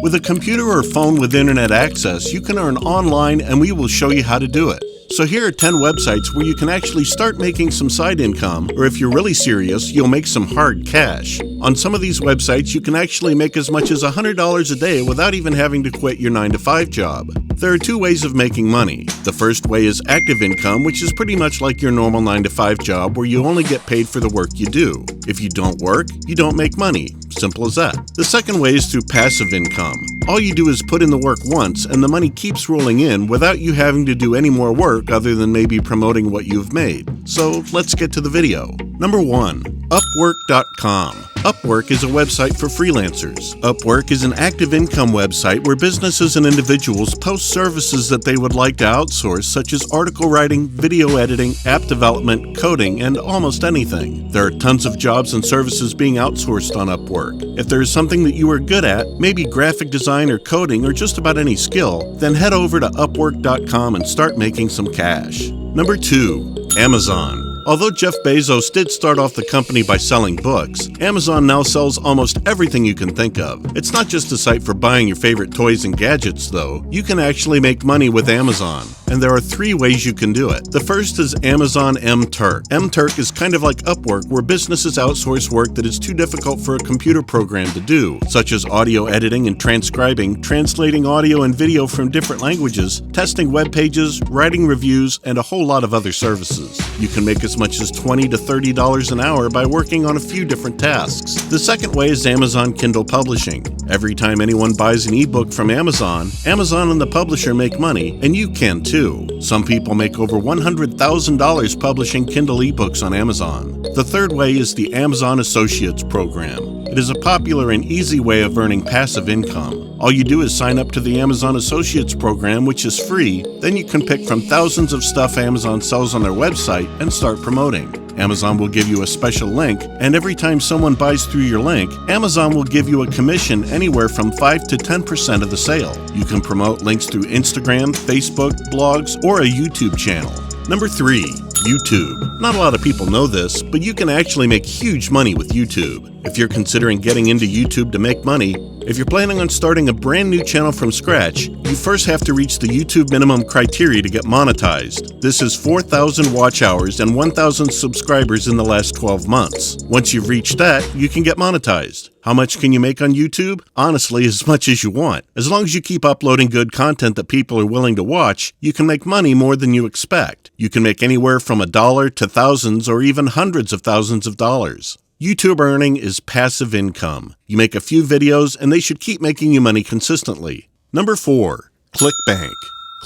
With a computer or phone with internet access, you can earn online and we will show you how to do it. So here are 10 websites where you can actually start making some side income, or if you're really serious, you'll make some hard cash. On some of these websites, you can actually make as much as $100 a day without even having to quit your 9-to-5 job. There are two ways of making money. The first way is active income, which is pretty much like your normal 9-to-5 job where you only get paid for the work you do. If you don't work, you don't make money. Simple as that. The second way is through passive income. All you do is put in the work once and the money keeps rolling in without you having to do any more work other than maybe promoting what you've made. So let's get to the video. Number 1. Upwork.com. Upwork is a website for freelancers. Upwork is an active income website where businesses and individuals post services that they would like to outsource, such as article writing, video editing, app development, coding, and almost anything. There are tons of jobs and services being outsourced on Upwork. If there is something that you are good at, maybe graphic design or coding or just about any skill, then head over to Upwork.com and start making some cash. Number 2. Amazon. Although Jeff Bezos did start off the company by selling books, Amazon now sells almost everything you can think of. It's not just a site for buying your favorite toys and gadgets, though. You can actually make money with Amazon, and there are 3 ways you can do it. The first is Amazon M-Turk. M-Turk is kind of like Upwork, where businesses outsource work that is too difficult for a computer program to do, such as audio editing and transcribing, translating audio and video from different languages, testing web pages, writing reviews, and a whole lot of other services. You can make as much as $20 to $30 an hour by working on a few different tasks. The second way is Amazon Kindle Publishing. Every time anyone buys an ebook from Amazon, Amazon and the publisher make money, and you can too. Some people make over $100,000 publishing Kindle ebooks on Amazon. The third way is the Amazon Associates program. It is a popular and easy way of earning passive income. All you do is sign up to the Amazon Associates program, which is free. Then you can pick from thousands of stuff Amazon sells on their website and start promoting. Amazon will give you a special link, and every time someone buys through your link, Amazon will give you a commission anywhere from 5 to 10% of the sale. You can promote links through Instagram, Facebook, blogs, or a YouTube channel. Number 3. YouTube. Not a lot of people know this, but you can actually make huge money with YouTube. If you're considering getting into YouTube to make money, if you're planning on starting a brand new channel from scratch, you first have to reach the YouTube minimum criteria to get monetized. This is 4,000 watch hours and 1,000 subscribers in the last 12 months. Once you've reached that, you can get monetized. How much can you make on YouTube? Honestly, as much as you want. As long as you keep uploading good content that people are willing to watch, you can make money more than you expect. You can make anywhere from $1 to thousands or even hundreds of thousands of dollars. YouTube earning is passive income. You make a few videos and they should keep making you money consistently. Number 4. ClickBank.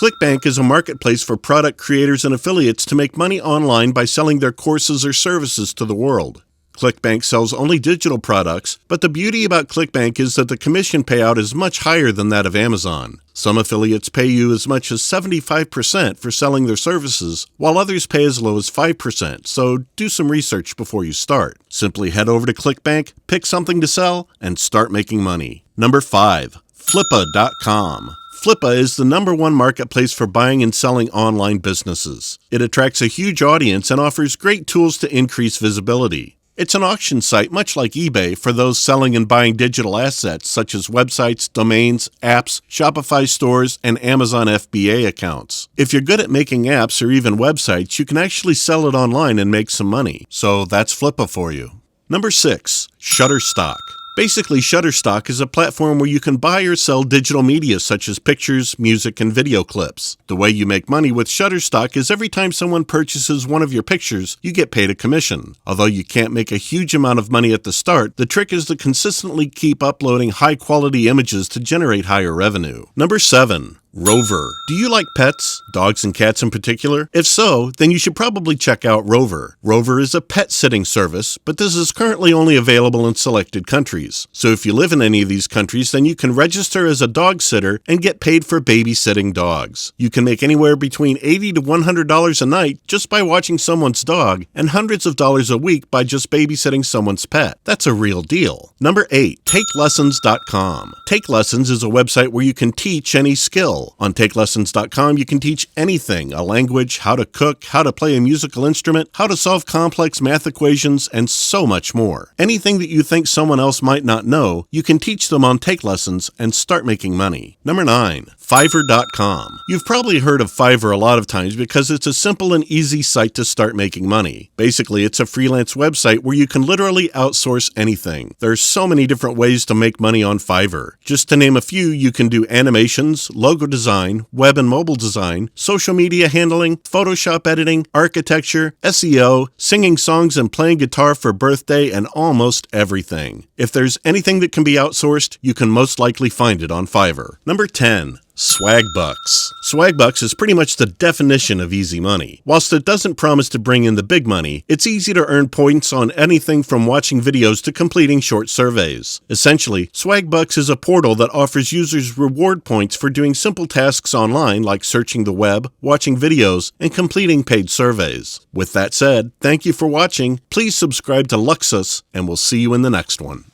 ClickBank is a marketplace for product creators and affiliates to make money online by selling their courses or services to the world. ClickBank sells only digital products, but the beauty about ClickBank is that the commission payout is much higher than that of Amazon. Some affiliates pay you as much as 75% for selling their services, while others pay as low as 5%, so do some research before you start. Simply head over to ClickBank, pick something to sell, and start making money. Number 5. Flippa.com. Flippa is the #1 marketplace for buying and selling online businesses. It attracts a huge audience and offers great tools to increase visibility. It's an auction site much like eBay for those selling and buying digital assets such as websites, domains, apps, Shopify stores, and Amazon FBA accounts. If you're good at making apps or even websites, you can actually sell it online and make some money. So that's Flippa for you. Number 6. Shutterstock. Basically, Shutterstock is a platform where you can buy or sell digital media such as pictures, music, and video clips. The way you make money with Shutterstock is every time someone purchases one of your pictures, you get paid a commission. Although you can't make a huge amount of money at the start, the trick is to consistently keep uploading high-quality images to generate higher revenue. Number 7. Rover. Do you like pets? Dogs and cats in particular? If so, then you should probably check out Rover. Rover is a pet sitting service, but this is currently only available in selected countries. So if you live in any of these countries, then you can register as a dog sitter and get paid for babysitting dogs. You can make anywhere between $80 to $100 a night just by watching someone's dog, and hundreds of dollars a week by just babysitting someone's pet. That's a real deal. Number 8. TakeLessons.com. Take Lessons is a website where you can teach any skill. skill. On TakeLessons.com, you can teach anything: a language, how to cook, how to play a musical instrument, how to solve complex math equations, and so much more. Anything that you think someone else might not know, you can teach them on Take Lessons and start making money. Number 9. Fiverr.com. You've probably heard of Fiverr a lot of times because it's a simple and easy site to start making money. Basically, it's a freelance website where you can literally outsource anything. There's so many different ways to make money on Fiverr. Just to name a few, you can do animations, logo design, web and mobile design, social media handling, Photoshop editing, architecture, SEO, singing songs and playing guitar for birthday, and almost everything. If there's anything that can be outsourced, you can most likely find it on Fiverr. Number 10. Swagbucks. Swagbucks is pretty much the definition of easy money. Whilst it doesn't promise to bring in the big money, it's easy to earn points on anything from watching videos to completing short surveys. Essentially, Swagbucks is a portal that offers users reward points for doing simple tasks online like searching the web, watching videos, and completing paid surveys. With that said, thank you for watching. Please subscribe to Luxus, and we'll see you in the next one.